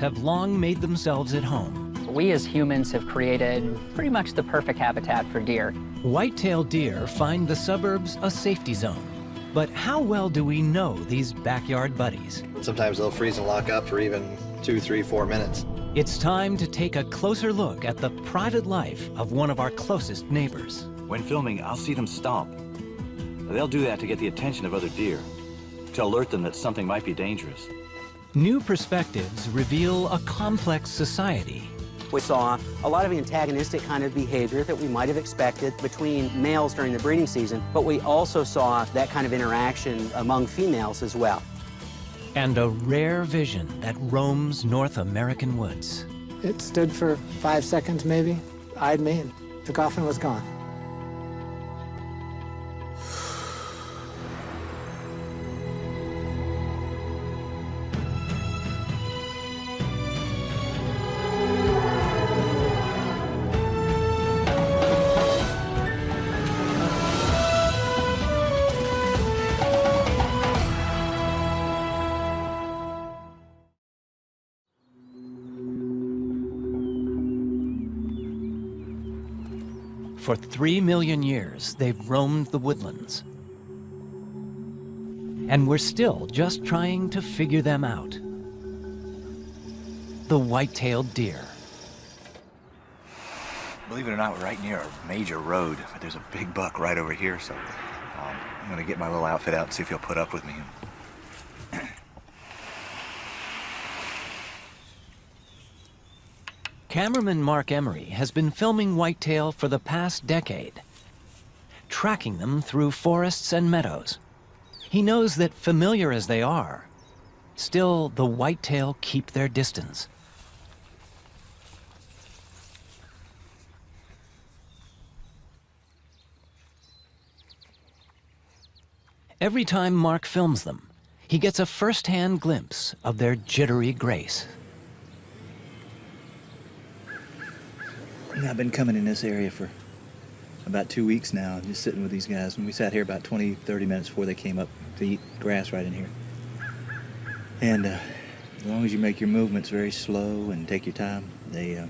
have long made themselves at home. We as humans have created pretty much the perfect habitat for deer. White-tailed deer find the suburbs a safety zone. But how well do we know these backyard buddies? Sometimes they'll freeze and lock up for even 2, 3, 4 minutes. It's time to take a closer look at the private life of one of our closest neighbors. When filming, I'll see them stomp. They'll do that to get the attention of other deer, to alert them that something might be dangerous. New perspectives reveal a complex society. We saw a lot of antagonistic kind of behavior that we might have expected between males during the breeding season, but we also saw that kind of interaction among females as well. And a rare vision that roams North American woods. It stood for 5 seconds maybe, eyed me, and took off and was gone. For 3 million years, they've roamed the woodlands. And we're still just trying to figure them out. The white-tailed deer. Believe it or not, we're right near a major road, but there's a big buck right over here, so I'm gonna get my little outfit out and see if he'll put up with me. Cameraman Mark Emery has been filming whitetail for the past decade, tracking them through forests and meadows. He knows that familiar as they are, still the whitetail keep their distance. Every time Mark films them, he gets a first-hand glimpse of their jittery grace. I've been coming in this area for about 2 weeks now, just sitting with these guys. And we sat here about 20, 30 minutes before they came up to eat grass right in here. And as long as you make your movements very slow and take your time, they'll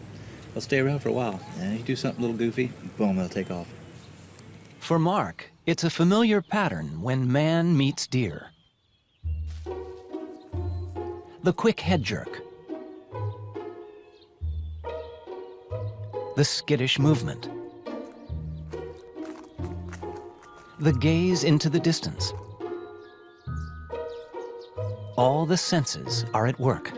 stay around for a while. And if you do something a little goofy, boom, they'll take off. For Mark, it's a familiar pattern when man meets deer. The quick head jerk. The skittish movement. The gaze into the distance. All the senses are at work.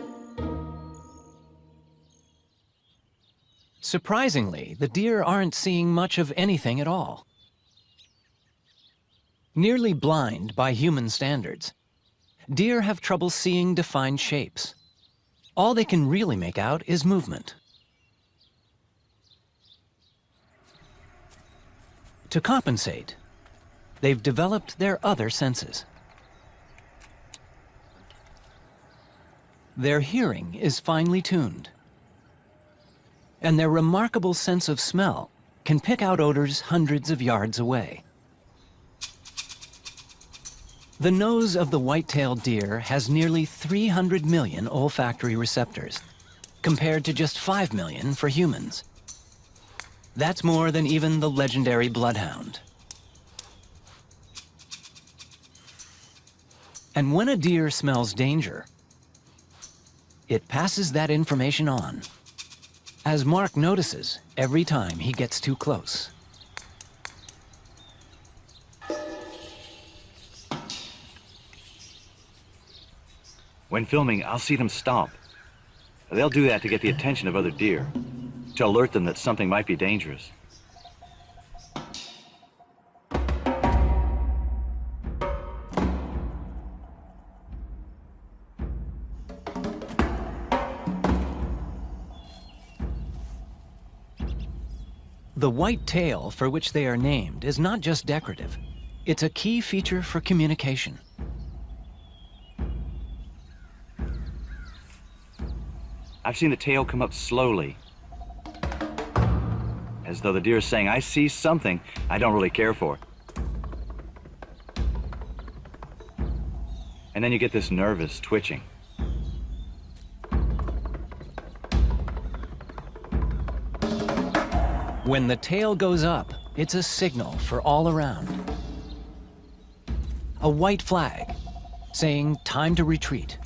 Surprisingly, the deer aren't seeing much of anything at all. Nearly blind by human standards, deer have trouble seeing defined shapes. All they can really make out is movement. To compensate, they've developed their other senses. Their hearing is finely tuned, and their remarkable sense of smell can pick out odors hundreds of yards away. The nose of the white-tailed deer has nearly 300 million olfactory receptors, compared to just 5 million for humans. That's more than even the legendary bloodhound. And when a deer smells danger, it passes that information on, as Mark notices every time he gets too close. When filming, I'll see them stomp. They'll do that to get the attention of other deer, to alert them that something might be dangerous. The white tail for which they are named is not just decorative. It's a key feature for communication. I've seen the tail come up slowly, as though the deer is saying, I see something I don't really care for. And then you get this nervous twitching. When the tail goes up, it's a signal for all around. A white flag saying time to retreat.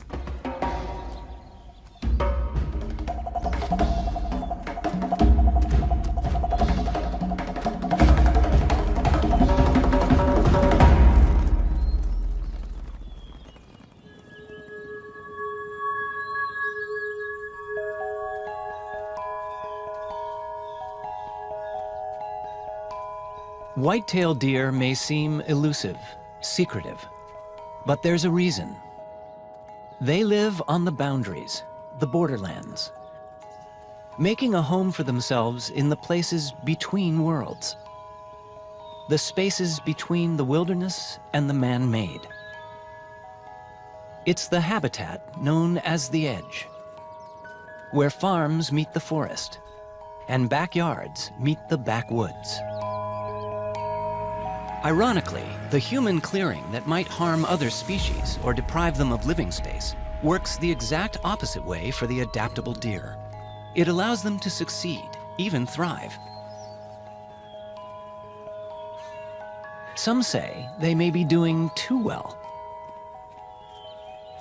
White-tailed deer may seem elusive, secretive, but there's a reason. They live on the boundaries, the borderlands, making a home for themselves in the places between worlds, the spaces between the wilderness and the man-made. It's the habitat known as the edge, where farms meet the forest and backyards meet the backwoods. Ironically, the human clearing that might harm other species or deprive them of living space works the exact opposite way for the adaptable deer. It allows them to succeed, even thrive. Some say they may be doing too well.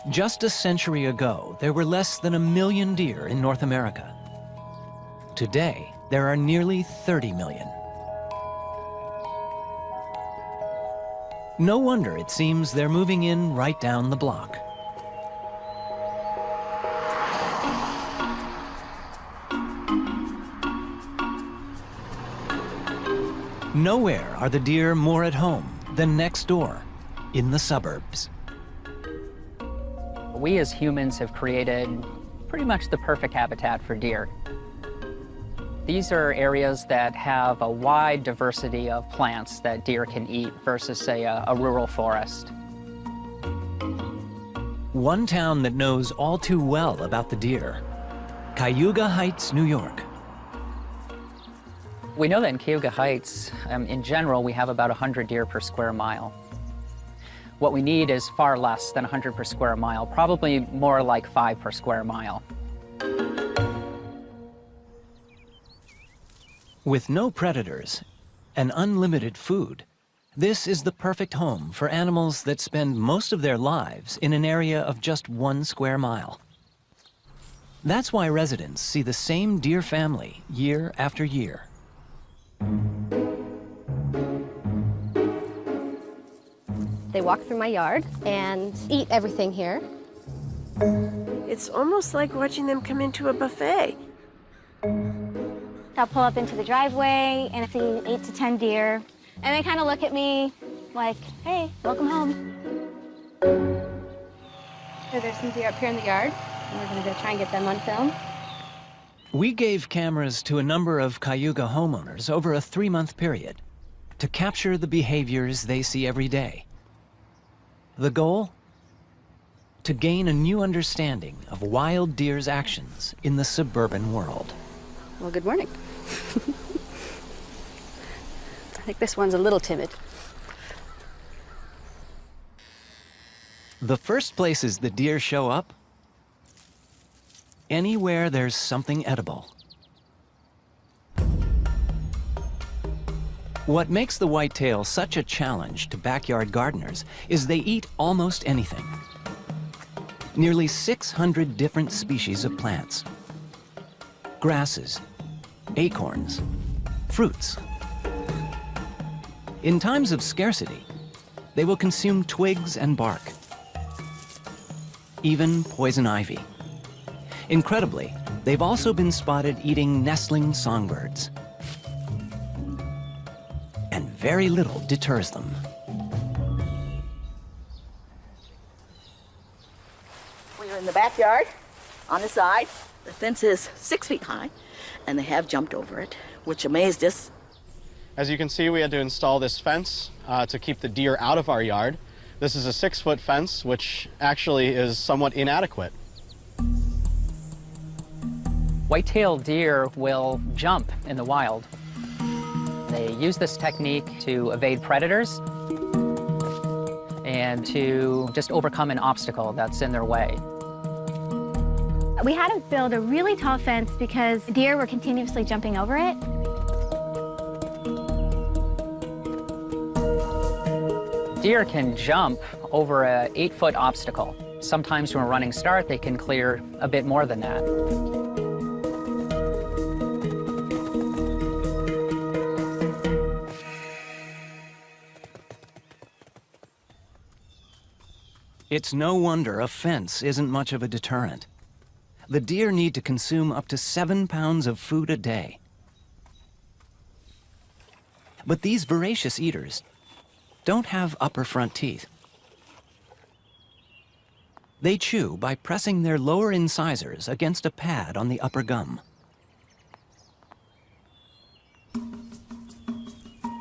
Just a century ago, there were less than 1 million deer in North America. Today, there are nearly 30 million. No wonder it seems they're moving in right down the block. Nowhere are the deer more at home than next door, in the suburbs. We as humans have created pretty much the perfect habitat for deer. These are areas that have a wide diversity of plants that deer can eat versus, say, a rural forest. One town that knows all too well about the deer, Cayuga Heights, New York. We know that in Cayuga Heights, in general, we have about 100 deer per square mile. What we need is far less than 100 per square mile, probably more like 5 per square mile. With no predators and unlimited food, this is the perfect home for animals that spend most of their lives in an area of just 1 square mile. That's why residents see the same deer family year after year. They walk through my yard and eat everything here. It's almost like watching them come into a buffet. I'll pull up into the driveway and see 8 to 10 deer, and they kind of look at me like, hey, welcome home. So there's some deer up here in the yard, and we're gonna go try and get them on film. We gave cameras to a number of Cayuga homeowners over a 3-month period to capture the behaviors they see every day. The goal? To gain a new understanding of wild deer's actions in the suburban world. Well, good morning. I think this one's a little timid. The first places the deer show up? Anywhere there's something edible. What makes the whitetail such a challenge to backyard gardeners is they eat almost anything. Nearly 600 different species of plants. Grasses, acorns, fruits. In times of scarcity, they will consume twigs and bark, even poison ivy. Incredibly, they've also been spotted eating nestling songbirds. And very little deters them. We are in the backyard, on the side. The fence is 6 feet high, and they have jumped over it, which amazed us. As you can see, we had to install this fence to keep the deer out of our yard. This is a 6-foot fence, which actually is somewhat inadequate. White-tailed deer will jump in the wild. They use this technique to evade predators and to just overcome an obstacle that's in their way. We had to build a really tall fence because deer were continuously jumping over it. Deer can jump over an 8-foot obstacle. Sometimes from a running start, they can clear a bit more than that. It's no wonder a fence isn't much of a deterrent. The deer need to consume up to 7 pounds of food a day. But these voracious eaters don't have upper front teeth. They chew by pressing their lower incisors against a pad on the upper gum.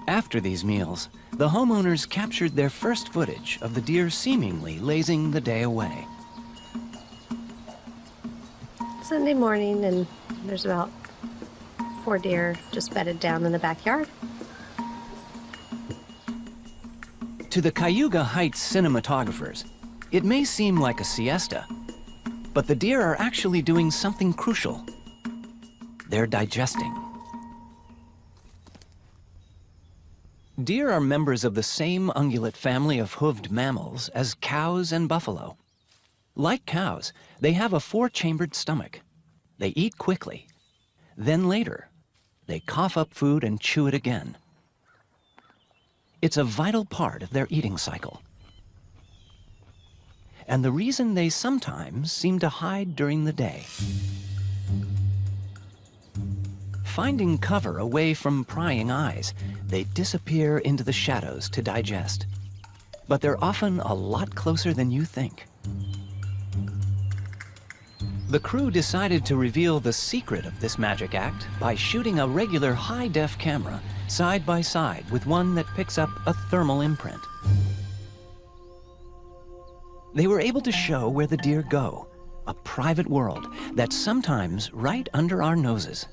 After these meals, the homeowners captured their first footage of the deer seemingly lazing the day away. Sunday morning, and there's about 4 deer just bedded down in the backyard. To the Cayuga Heights cinematographers, it may seem like a siesta, but the deer are actually doing something crucial. They're digesting. Deer are members of the same ungulate family of hoofed mammals as cows and buffalo. Like cows, they have a 4-chambered stomach. They eat quickly. Then later, they cough up food and chew it again. It's a vital part of their eating cycle. And the reason they sometimes seem to hide during the day. Finding cover away from prying eyes, they disappear into the shadows to digest. But they're often a lot closer than you think. The crew decided to reveal the secret of this magic act by shooting a regular high-def camera side by side with one that picks up a thermal imprint. They were able to show where the deer go, a private world that's sometimes right under our noses.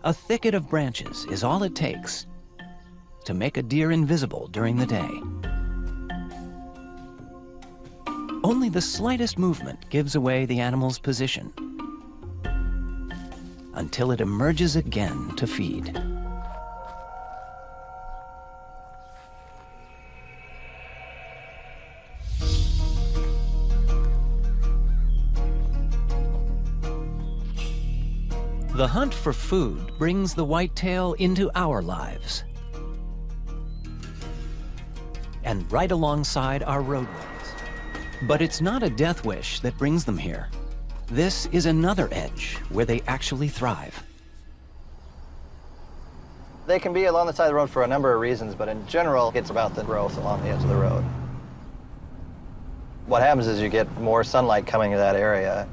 A thicket of branches is all it takes to make a deer invisible during the day. Only the slightest movement gives away the animal's position until it emerges again to feed. The hunt for food brings the whitetail into our lives and right alongside our roadways. But it's not a death wish that brings them here. This is another edge where they actually thrive. They can be along the side of the road for a number of reasons, but in general, it's about the growth along the edge of the road. What happens is you get more sunlight coming to that area.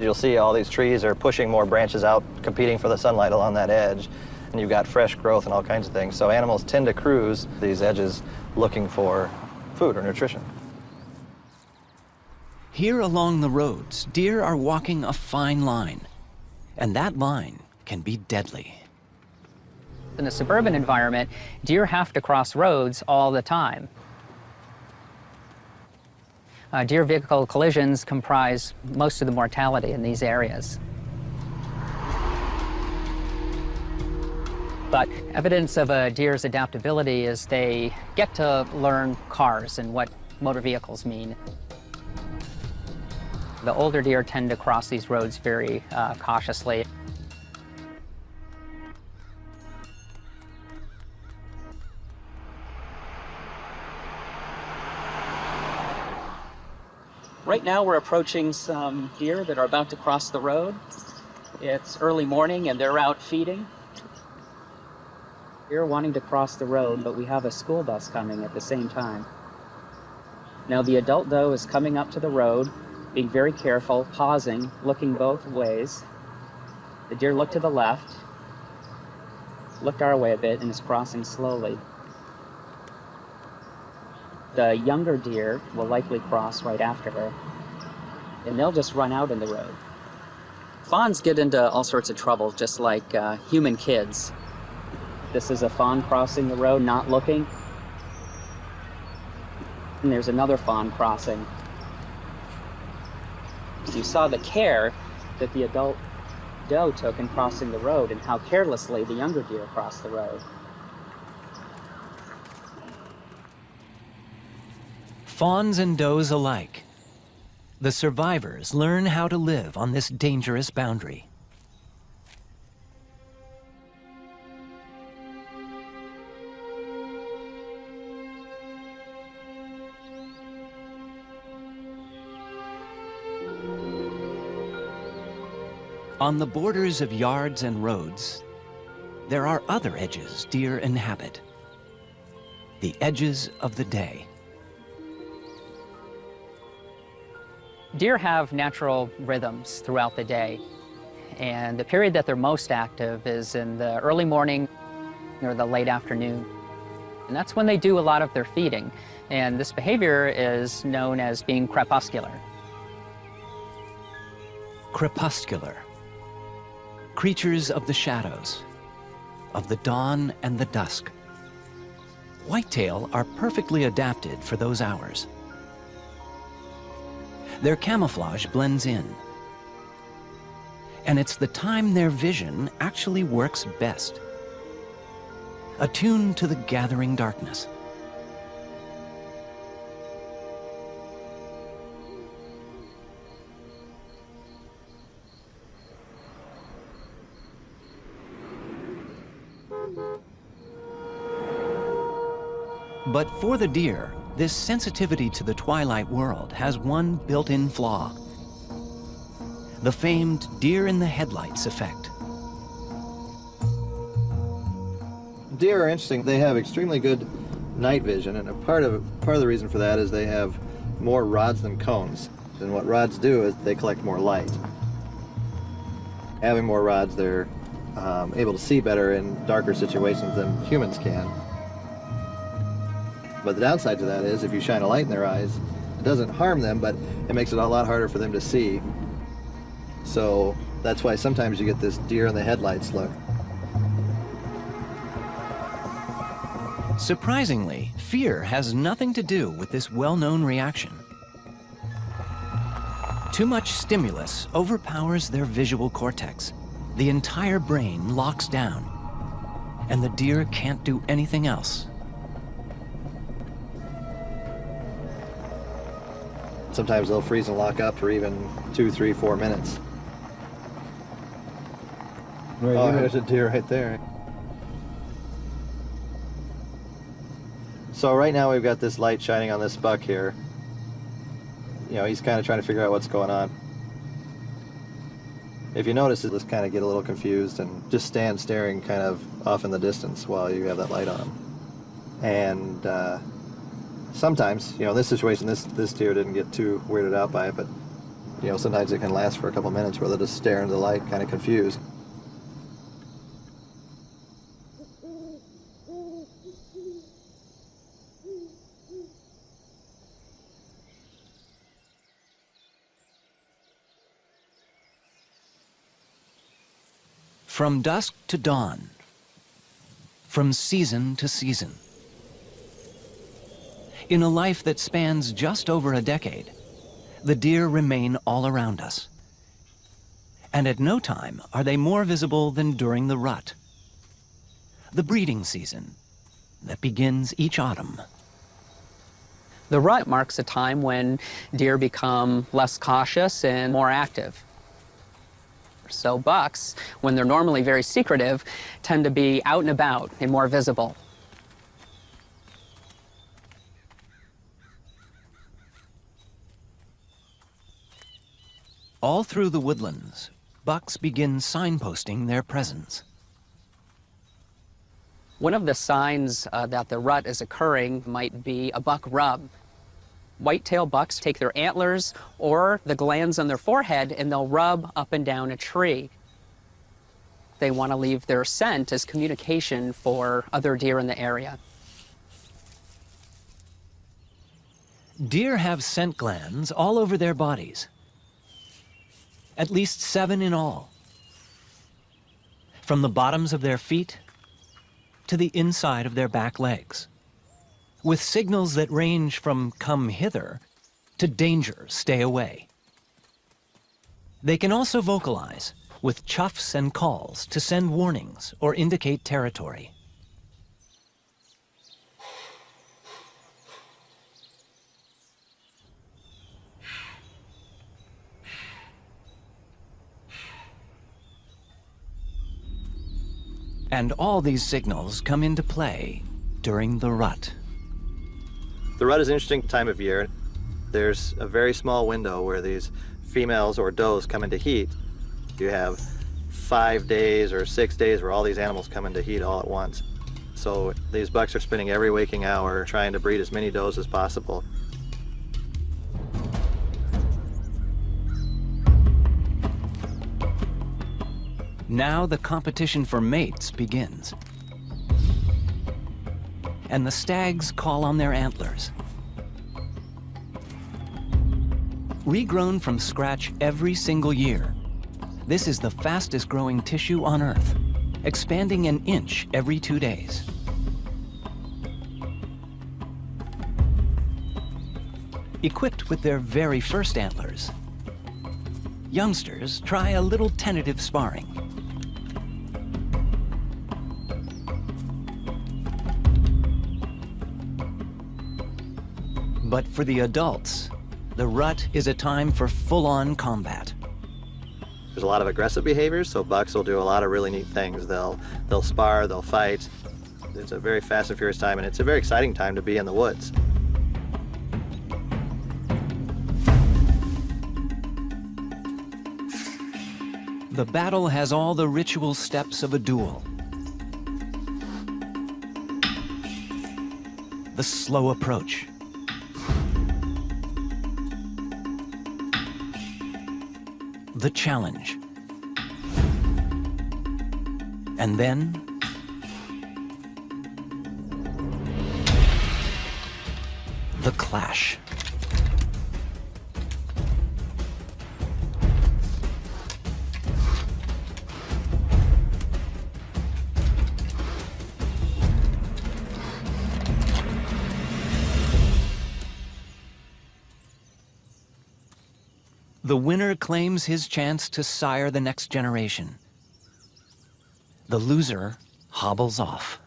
You'll see all these trees are pushing more branches out, competing for the sunlight along that edge, and you've got fresh growth and all kinds of things. So animals tend to cruise these edges looking for food or nutrition. Here along the roads, deer are walking a fine line, and that line can be deadly. In a suburban environment, deer have to cross roads all the time. Deer vehicle collisions comprise most of the mortality in these areas. But evidence of a deer's adaptability is they get to learn cars and what motor vehicles mean. The older deer tend to cross these roads very cautiously. Right now we're approaching some deer that are about to cross the road. It's early morning and they're out feeding. Deer wanting to cross the road, but we have a school bus coming at the same time. Now the adult doe is coming up to the road, being very careful, pausing, looking both ways. The deer looked to the left, looked our way a bit, and is crossing slowly. The younger deer will likely cross right after her, and they'll just run out in the road. Fawns get into all sorts of trouble, just like human kids. This is a fawn crossing the road, not looking. And there's another fawn crossing. You saw the care that the adult doe took in crossing the road and how carelessly the younger deer crossed the road. Fawns and does alike, the survivors learn how to live on this dangerous boundary. On the borders of yards and roads, there are other edges deer inhabit. The edges of the day. Deer have natural rhythms throughout the day, and the period that they're most active is in the early morning or the late afternoon. And that's when they do a lot of their feeding, and this behavior is known as being crepuscular. Crepuscular. Creatures of the shadows, of the dawn and the dusk. Whitetail are perfectly adapted for those hours. Their camouflage blends in, and it's the time their vision actually works best. Attuned to the gathering darkness. But for the deer, this sensitivity to the twilight world has one built-in flaw. The famed deer in the headlights effect. Deer are interesting. They have extremely good night vision, and a part of the reason for that is they have more rods than cones. And what rods do is they collect more light. Having more rods, they're able to see better in darker situations than humans can. But the downside to that is if you shine a light in their eyes, it doesn't harm them, but it makes it a lot harder for them to see. So that's why sometimes you get this deer in the headlights look. Surprisingly, fear has nothing to do with this well-known reaction. Too much stimulus overpowers their visual cortex. The entire brain locks down, and the deer can't do anything else. Sometimes they'll freeze and lock up for even 2, 3, 4 minutes. Oh, there's a deer right there. So right now we've got this light shining on this buck here. You know, he's kind of trying to figure out what's going on. If you notice, he'll just kind of get a little confused and just stand staring kind of off in the distance while you have that light on him. And sometimes, you know, in this situation, this deer didn't get too weirded out by it, but, you know, sometimes it can last for a couple minutes where they'll just stare into the light, kind of confused. From dusk to dawn, from season to season. In a life that spans just over a decade, the deer remain all around us. And at no time are they more visible than during the rut, the breeding season that begins each autumn. The rut marks a time when deer become less cautious and more active. So bucks, when they're normally very secretive, tend to be out and about and more visible. All through the woodlands, bucks begin signposting their presence. One of the signs that the rut is occurring might be a buck rub. Whitetail bucks take their antlers or the glands on their forehead and they'll rub up and down a tree. They want to leave their scent as communication for other deer in the area. Deer have scent glands all over their bodies. At least 7 in all. From the bottoms of their feet to the inside of their back legs, with signals that range from "come hither" to "danger, stay away." They can also vocalize with chuffs and calls to send warnings or indicate territory. And all these signals come into play during the rut. The rut is an interesting time of year. There's a very small window where these females or does come into heat. You have 5 days or 6 days where all these animals come into heat all at once. So these bucks are spending every waking hour trying to breed as many does as possible. Now the competition for mates begins. And the stags call on their antlers. Regrown from scratch every single year, this is the fastest growing tissue on Earth, expanding an inch every 2 days. Equipped with their very first antlers, youngsters try a little tentative sparring. But for the adults, the rut is a time for full-on combat. There's a lot of aggressive behaviors, so bucks will do a lot of really neat things. They'll spar, they'll fight. It's a very fast and furious time, and it's a very exciting time to be in the woods. The battle has all the ritual steps of a duel. The slow approach. The challenge. And then the clash. The winner claims his chance to sire the next generation. The loser hobbles off.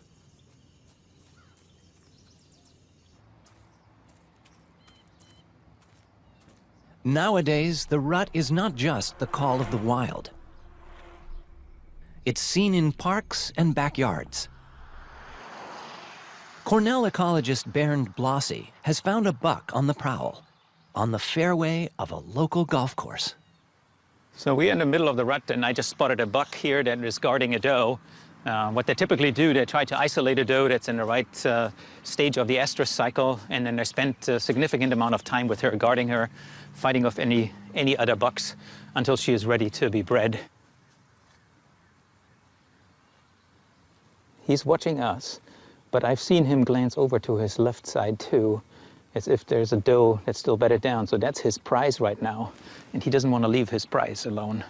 Nowadays, the rut is not just the call of the wild. It's seen in parks and backyards. Cornell ecologist Bernd Blossy has found a buck on the prowl, on the fairway of a local golf course. So we're in the middle of the rut, and I just spotted a buck here that is guarding a doe. What they typically do, they try to isolate a doe that's in the right stage of the estrus cycle, and then they spend a significant amount of time with her, guarding her, fighting off any other bucks until she is ready to be bred. He's watching us, but I've seen him glance over to his left side too, as if there's a doe that's still bedded down. So that's his prize right now, and he doesn't want to leave his prize alone.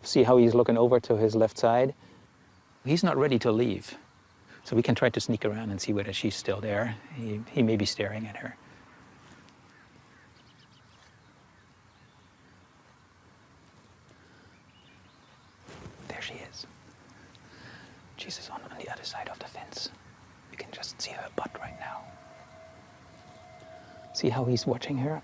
See how he's looking over to his left side? He's not ready to leave. So we can try to sneak around and see whether she's still there. He may be staring at her. There she is. Jesus on the other side of the fence. You can just see her butt right now. See how he's watching her?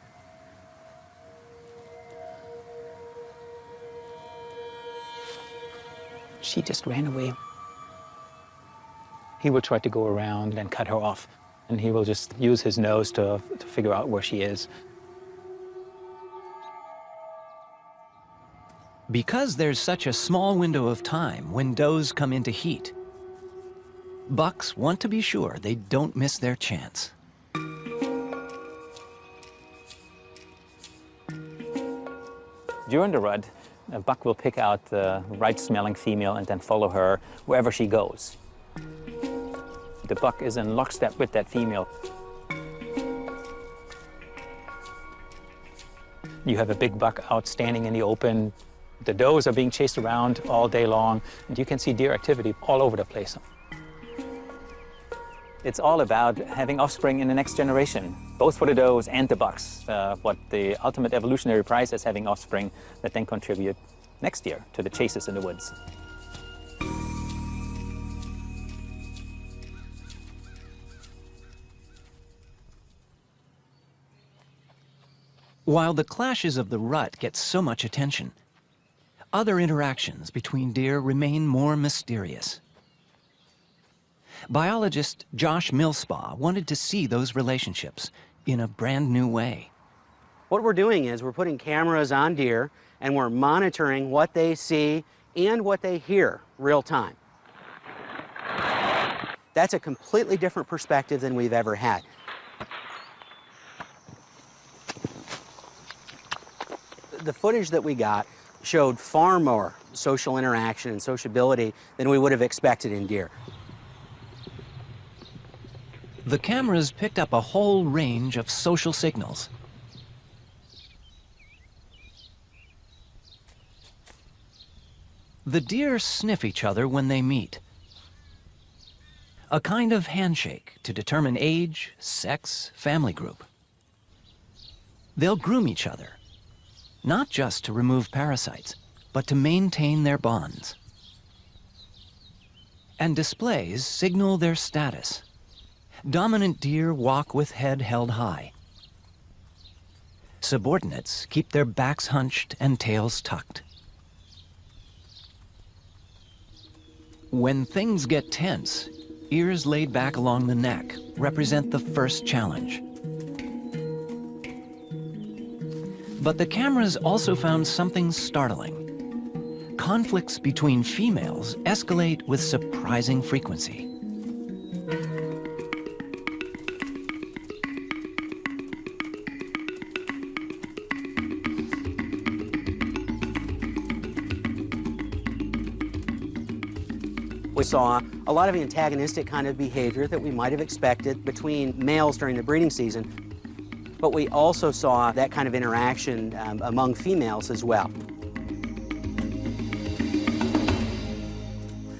She just ran away. He will try to go around and cut her off, and he will just use his nose to figure out where she is. Because there's such a small window of time when does come into heat, bucks want to be sure they don't miss their chance. During the rut, a buck will pick out the right-smelling female and then follow her wherever she goes. The buck is in lockstep with that female. You have a big buck out standing in the open. The does are being chased around all day long, and you can see deer activity all over the place. It's all about having offspring in the next generation, both for the does and the bucks. What the ultimate evolutionary prize is having offspring that then contribute next year to the chases in the woods. While the clashes of the rut get so much attention, other interactions between deer remain more mysterious. Biologist Josh Millspaugh wanted to see those relationships in a brand new way. What we're doing is we're putting cameras on deer and we're monitoring what they see and what they hear real time. That's a completely different perspective than we've ever had. The footage that we got showed far more social interaction and sociability than we would have expected in deer. The cameras picked up a whole range of social signals. The deer sniff each other when they meet. A kind of handshake to determine age, sex, family group. They'll groom each other, not just to remove parasites, but to maintain their bonds. And displays signal their status. Dominant deer walk with head held high. Subordinates keep their backs hunched and tails tucked. When things get tense, ears laid back along the neck represent the first challenge. But the cameras also found something startling. Conflicts between females escalate with surprising frequency. We saw a lot of antagonistic kind of behavior that we might have expected between males during the breeding season, but we also saw that kind of interaction among females as well.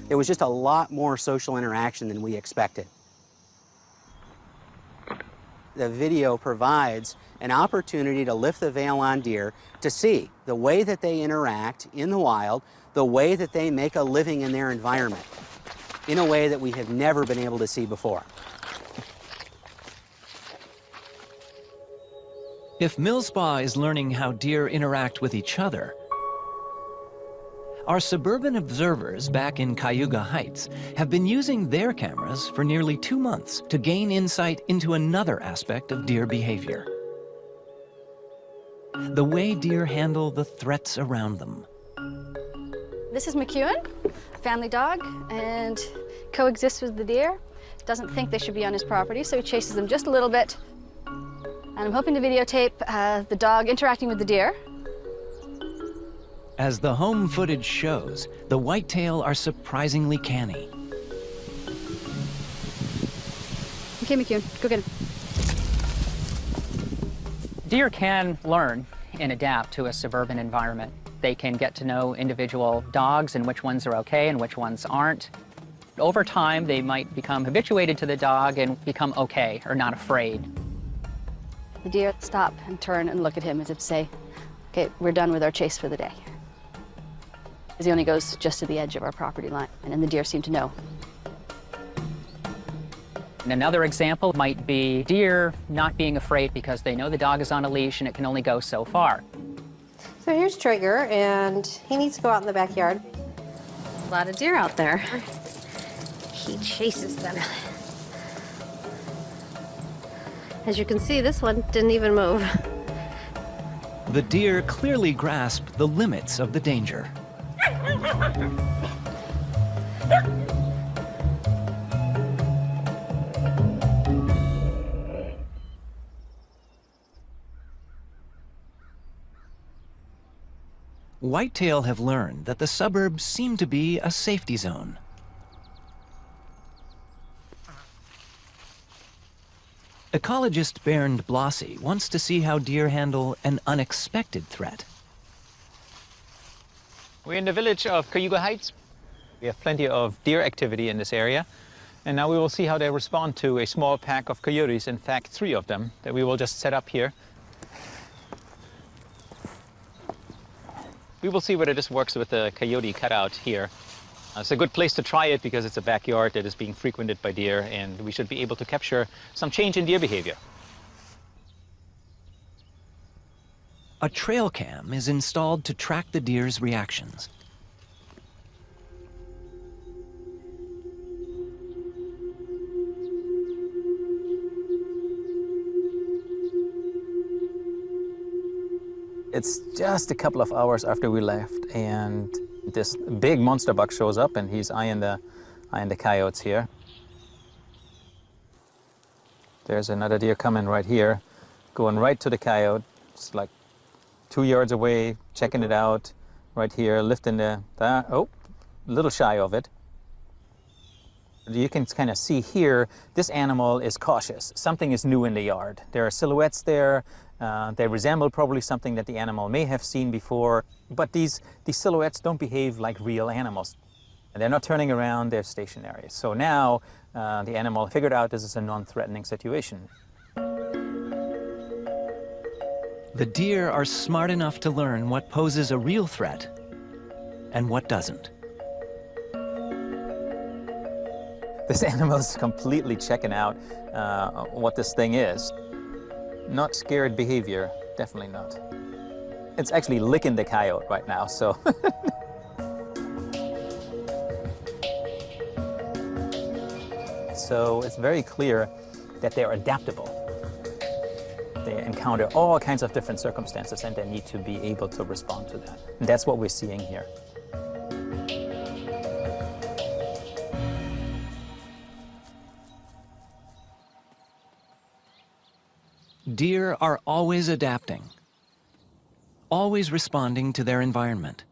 There was just a lot more social interaction than we expected. The video provides an opportunity to lift the veil on deer to see the way that they interact in the wild, the way that they make a living in their environment, in a way that we have never been able to see before. If Millspaugh is learning how deer interact with each other, our suburban observers back in Cayuga Heights have been using their cameras for nearly 2 months to gain insight into another aspect of deer behavior. The way deer handle the threats around them. This is McEwen, a family dog, and coexists with the deer. Doesn't think they should be on his property, so he chases them just a little bit. And I'm hoping to videotape the dog interacting with the deer. As the home footage shows, the whitetail are surprisingly canny. Okay, McEwen, go get him. Deer can learn and adapt to a suburban environment. They can get to know individual dogs and which ones are okay and which ones aren't. Over time, they might become habituated to the dog and become okay or not afraid. The deer stop and turn and look at him as if to say, okay, we're done with our chase for the day. As he only goes just to the edge of our property line, and then the deer seem to know. And another example might be deer not being afraid because they know the dog is on a leash and it can only go so far. So here's Trigger, and he needs to go out in the backyard. A lot of deer out there. He chases them. As you can see, this one didn't even move. The deer clearly grasp the limits of the danger. Whitetail have learned that the suburbs seem to be a safety zone. Ecologist Bernd Blossy wants to see how deer handle an unexpected threat. We're in the village of Cayuga Heights. We have plenty of deer activity in this area. And now we will see how they respond to a small pack of coyotes, in fact 3 of them, that we will just set up here. We will see whether this works with the coyote cutout here. It's a good place to try it because it's a backyard that is being frequented by deer, and we should be able to capture some change in deer behavior. A trail cam is installed to track the deer's reactions. It's just a couple of hours after we left, and this big monster buck shows up, and he's eyeing the coyotes here. There's another deer coming right here, going right to the coyote. It's like 2 yards away, checking it out, right here, lifting oh, a little shy of it. You can kind of see here, this animal is cautious. Something is new in the yard. There are silhouettes there. They resemble probably something that the animal may have seen before, but these silhouettes don't behave like real animals. They're not turning around, they're stationary. So now the animal figured out this is a non-threatening situation. The deer are smart enough to learn what poses a real threat and what doesn't. This animal is completely checking out what this thing is. Not scared behavior, definitely not. It's actually licking the coyote right now, so. So it's very clear that they're adaptable. They encounter all kinds of different circumstances and they need to be able to respond to that. And that's what we're seeing here. Deer are always adapting, always responding to their environment.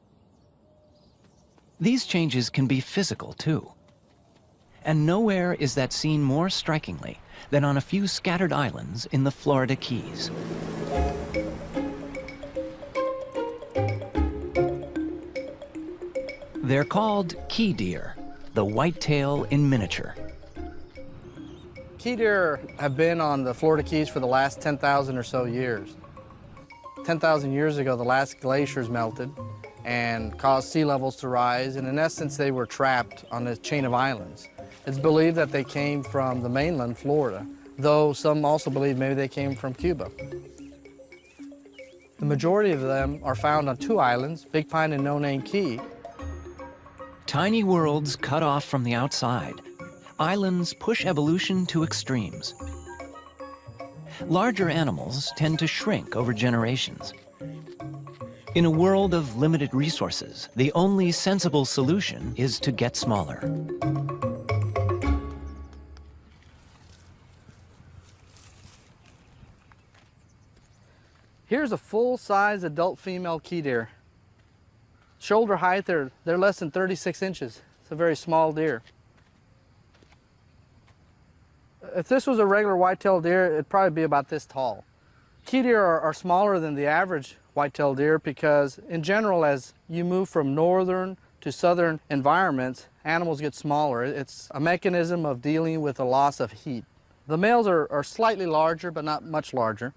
These changes can be physical too. And nowhere is that seen more strikingly than on a few scattered islands in the Florida Keys. They're called key deer, the whitetail in miniature. Key deer have been on the Florida Keys for the last 10,000 or so years. 10,000 years ago, the last glaciers melted and caused sea levels to rise, and in essence, they were trapped on this chain of islands. It's believed that they came from the mainland, Florida, though some also believe maybe they came from Cuba. The majority of them are found on two islands, Big Pine and No Name Key. Tiny worlds cut off from the outside. Islands push evolution to extremes. Larger animals tend to shrink over generations. In a world of limited resources, the only sensible solution is to get smaller. Here's a full-size adult female key deer. Shoulder height, they're less than 36 inches. It's a very small deer. If this was a regular white-tailed deer, it'd probably be about this tall. Key deer are smaller than the average white-tailed deer because, in general, as you move from northern to southern environments, animals get smaller. It's a mechanism of dealing with the loss of heat. The males are slightly larger, but not much larger.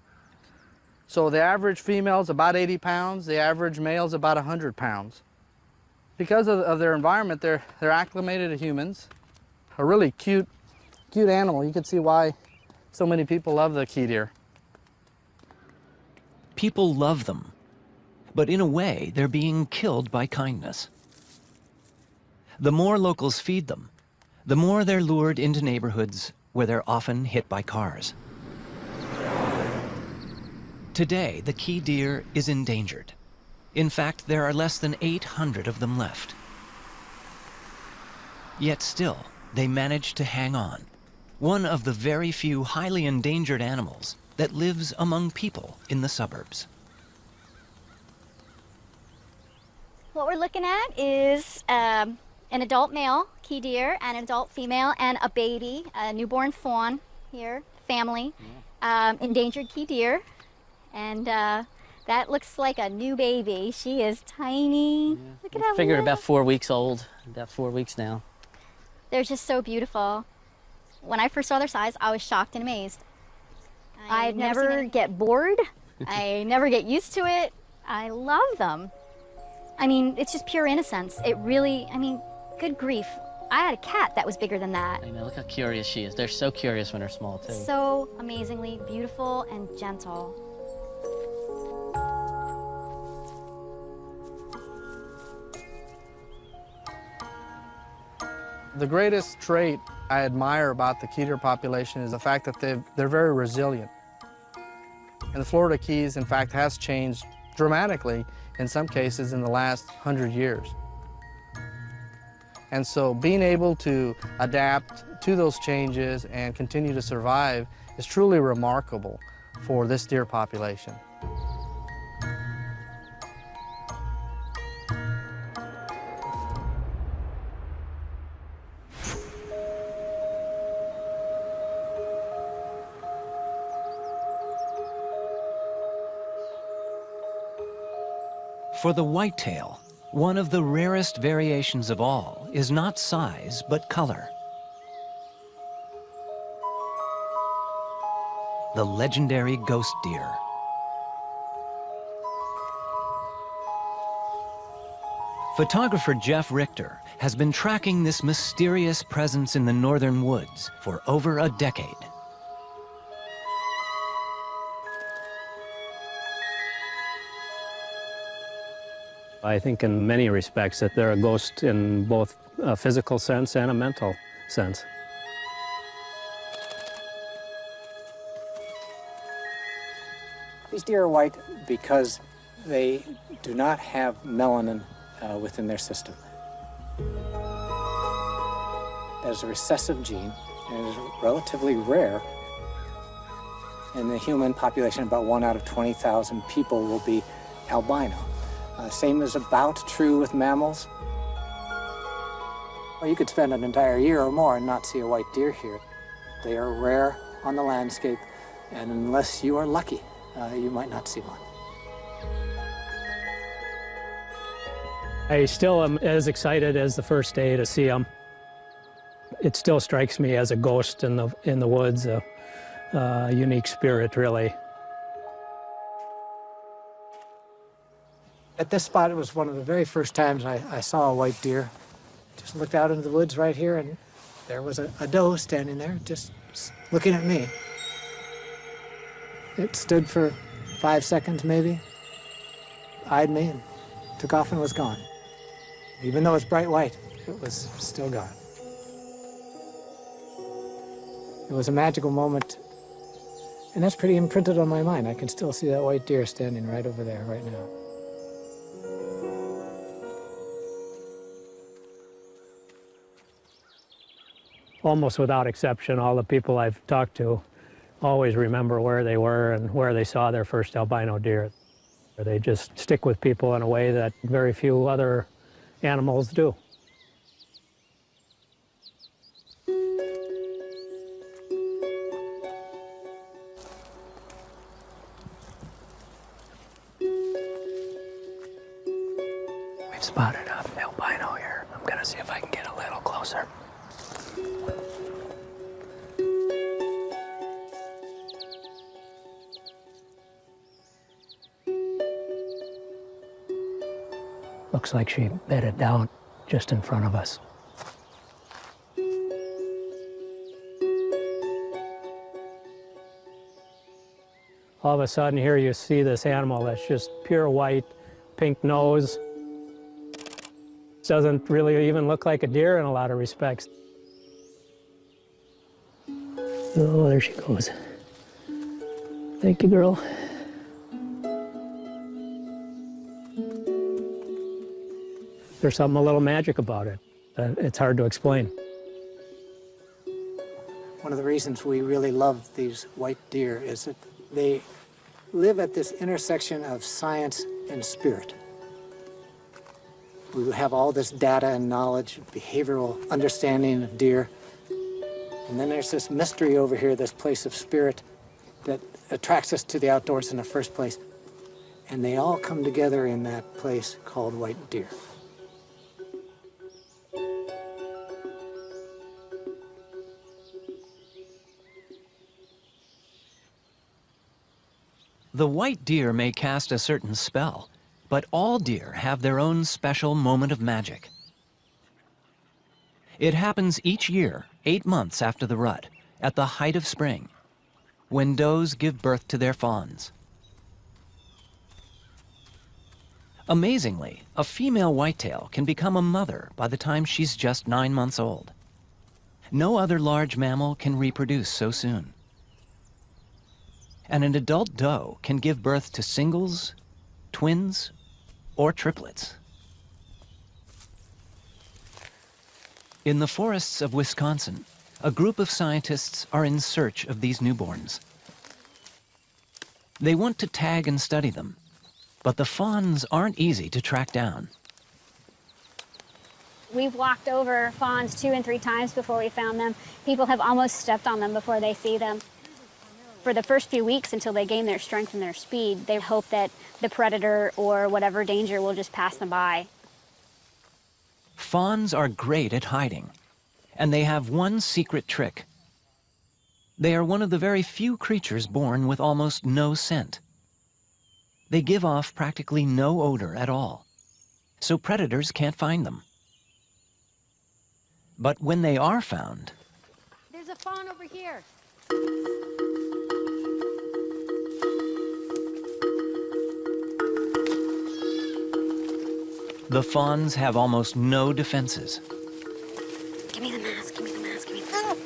So the average female is about 80 pounds, the average male is about 100 pounds. Because of their environment, they're acclimated to humans. A really cute animal. You can see why so many people love the key deer. People love them, but in a way, they're being killed by kindness. The more locals feed them, the more they're lured into neighborhoods where they're often hit by cars. Today, the key deer is endangered. In fact, there are less than 800 of them left. Yet still, they manage to hang on. One of the very few highly endangered animals that lives among people in the suburbs. What we're looking at is an adult male key deer, an adult female, and a baby, a newborn fawn here, family, endangered key deer. And that looks like a new baby. She is tiny. Look at how Figured little. about 4 weeks old, about 4 weeks now. They're just so beautiful. When I first saw their size, I was shocked and amazed. I never get bored. I never get used to it. I love them. I mean, it's just pure innocence. It really, I mean, good grief. I had a cat that was bigger than that. I know, look how curious she is. They're so curious when they're small, too. So amazingly beautiful and gentle. The greatest trait I admire about the key deer population is the fact that they're very resilient. And the Florida Keys, in fact, has changed dramatically, in some cases, in the last 100 years. And so being able to adapt to those changes and continue to survive is truly remarkable for this deer population. For the whitetail, one of the rarest variations of all is not size, but color. The legendary ghost deer. Photographer Jeff Richter has been tracking this mysterious presence in the northern woods for over a decade. I think in many respects that they're a ghost in both a physical sense and a mental sense. These deer are white because they do not have melanin within their system. That is a recessive gene, and it is relatively rare. In the human population, about 1 out of 20,000 people will be albino. Same is about true with mammals. Well, you could spend an entire year or more and not see a white deer here. They are rare on the landscape, and unless you are lucky, you might not see one. I still am as excited as the first day to see them. It still strikes me as a ghost in the woods, a unique spirit, really. At this spot, it was one of the very first times I saw a white deer. Just looked out into the woods right here, and there was a doe standing there, just looking at me. It stood for 5 seconds, maybe, eyed me, and took off and was gone. Even though it's bright white, it was still gone. It was a magical moment, and that's pretty imprinted on my mind. I can still see that white deer standing right over there right now. Almost without exception, all the people I've talked to always remember where they were and where they saw their first albino deer. They just stick with people in a way that very few other animals do. We've spotted an albino here. I'm gonna see if I can get a little closer. Looks like she bedded down just in front of us. All of a sudden here you see this animal that's just pure white, pink nose. Doesn't really even look like a deer in a lot of respects. Oh, there she goes. Thank you, girl. There's something a little magic about it. It's hard to explain. One of the reasons we really love these white deer is that they live at this intersection of science and spirit. We have all this data and knowledge, behavioral understanding of deer. And then there's this mystery over here, this place of spirit that attracts us to the outdoors in the first place. And they all come together in that place called white deer. The white deer may cast a certain spell, but all deer have their own special moment of magic. It happens each year, 8 months after the rut, at the height of spring, when does give birth to their fawns. Amazingly, a female whitetail can become a mother by the time she's just 9 months old. No other large mammal can reproduce so soon. And an adult doe can give birth to singles, twins or triplets. In the forests of Wisconsin, a group of scientists are in search of these newborns. They want to tag and study them, but the fawns aren't easy to track down. We've walked over fawns 2 and 3 times before we found them. People have almost stepped on them before they see them. For the first few weeks until they gain their strength and their speed, they hope that the predator or whatever danger will just pass them by. Fawns are great at hiding, and they have one secret trick. They are one of the very few creatures born with almost no scent. They give off practically no odor at all, so predators can't find them. But when they are found, There's a fawn over here. the fawns have almost no defenses. Give me the mask, give me the mask, give me the mask.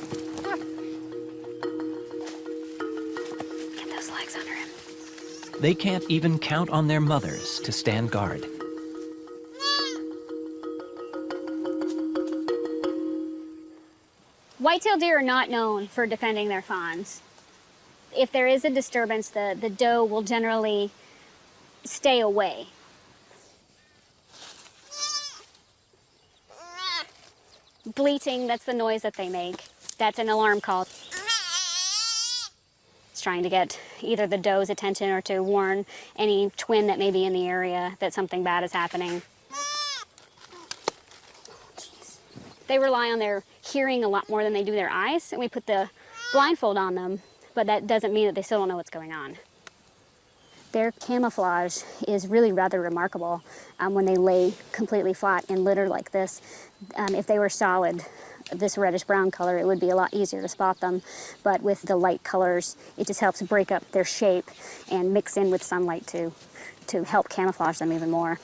Get those legs under him. They can't even count on their mothers to stand guard. White-tailed deer are not known for defending their fawns. If there is a disturbance, the doe will generally stay away. Bleating, that's the noise that they make. That's an alarm call. It's trying to get either the doe's attention or to warn any twin that may be in the area that something bad is happening. They rely on their hearing a lot more than they do their eyes, and we put the blindfold on them, but that doesn't mean that they still don't know what's going on. Their camouflage is really rather remarkable when they lay completely flat in litter like this. If they were solid, this reddish-brown color, it would be a lot easier to spot them, but with the light colors, it just helps break up their shape and mix in with sunlight to help camouflage them even more.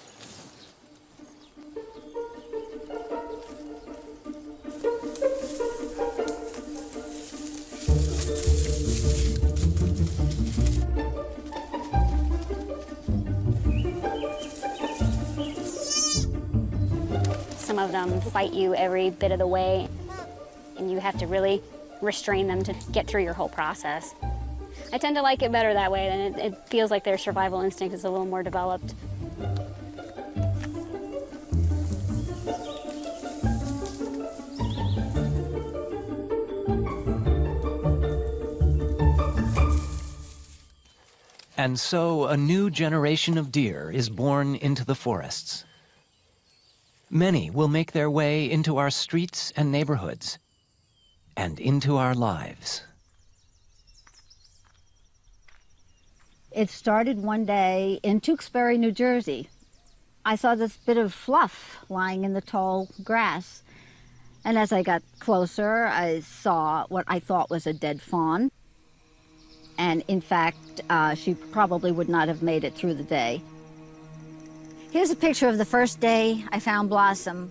Some of them fight you every bit of the way, and you have to really restrain them to get through your whole process. I tend to like it better that way, and it feels like their survival instinct is a little more developed. And so a new generation of deer is born into the forests. Many will make their way into our streets and neighborhoods, and into our lives. It started one day in Tewksbury, New Jersey. I saw this bit of fluff lying in the tall grass. And as I got closer, I saw what I thought was a dead fawn. And in fact, she probably would not have made it through the day. Here's a picture of the first day I found Blossom.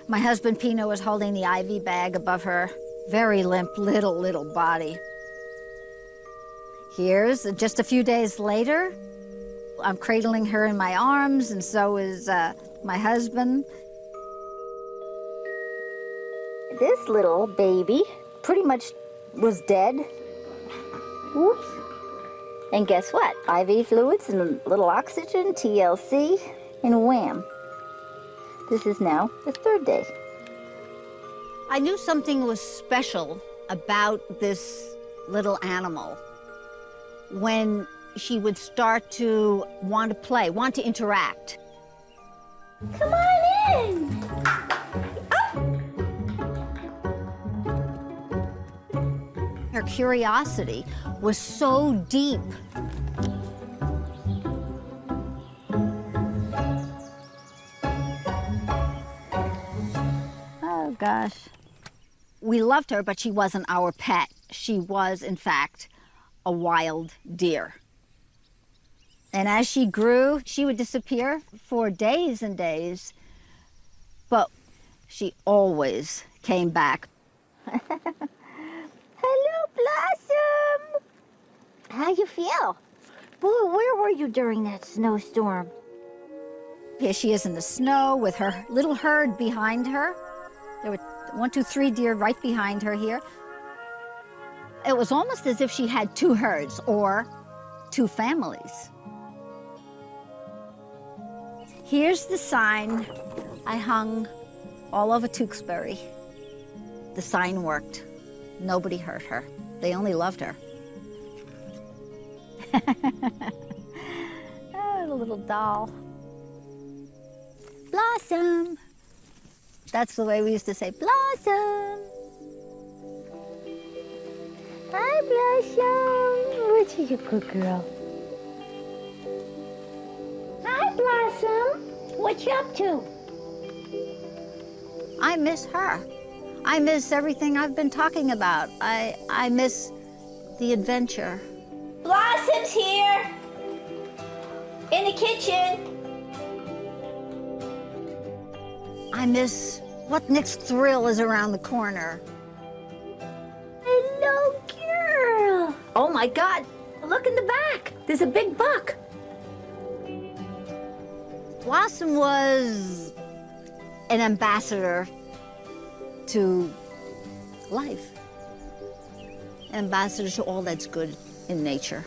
My husband, Pino, was holding the IV bag above her very limp little body. Here's just a few days later. I'm cradling her in my arms, and so is my husband. This little baby pretty much was dead. Whoops. And guess what? IV fluids and a little oxygen, TLC, and wham. This is now the third day. I knew something was special about this little animal when she would start to want to play, want to interact. Come on in! Her curiosity was so deep. Oh, gosh. We loved her, but she wasn't our pet. She was, in fact, a wild deer. And as she grew, she would disappear for days and days, but she always came back. Hello, Blossom. How you feel? Where were you during that snowstorm? Here she is in the snow with her little herd behind her. There were 1, 2, 3 deer right behind her here. It was almost as if she had 2 herds or 2 families. Here's the sign I hung all over Tewksbury. The sign worked. Nobody hurt her. They only loved her. Oh, the little doll. Blossom. That's the way we used to say, Blossom. Hi, Blossom. What is your good girl? Hi, Blossom. What you up to? I miss her. I miss everything I've been talking about. I miss the adventure. Blossom's here. In the kitchen. I miss what next thrill is around the corner. Hello, girl. Oh my God, look in the back. There's a big buck. Blossom was an ambassador to life, ambassador to all that's good in nature.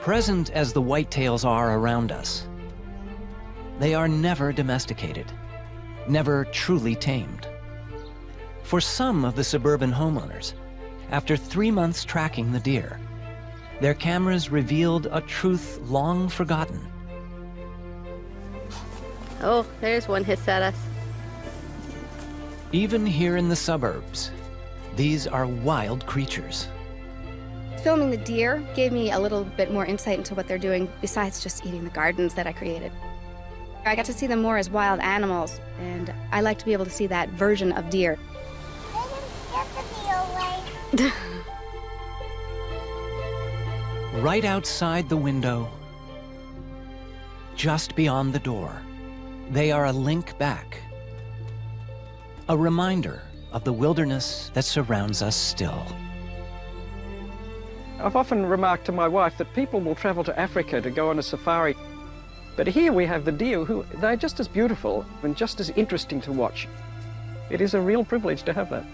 Present as the whitetails are around us, they are never domesticated, never truly tamed. For some of the suburban homeowners, after 3 months tracking the deer, their cameras revealed a truth long forgotten. Oh, there's one hiss at us. Even here in the suburbs, these are wild creatures. Filming the deer gave me a little bit more insight into what they're doing besides just eating the gardens that I created. I got to see them more as wild animals, and I like to be able to see that version of deer. Right outside the window, just beyond the door, they are a link back. A reminder of the wilderness that surrounds us still. I've often remarked to my wife that people will travel to Africa to go on a safari, but here we have the deer who, they're just as beautiful and just as interesting to watch. It is a real privilege to have that.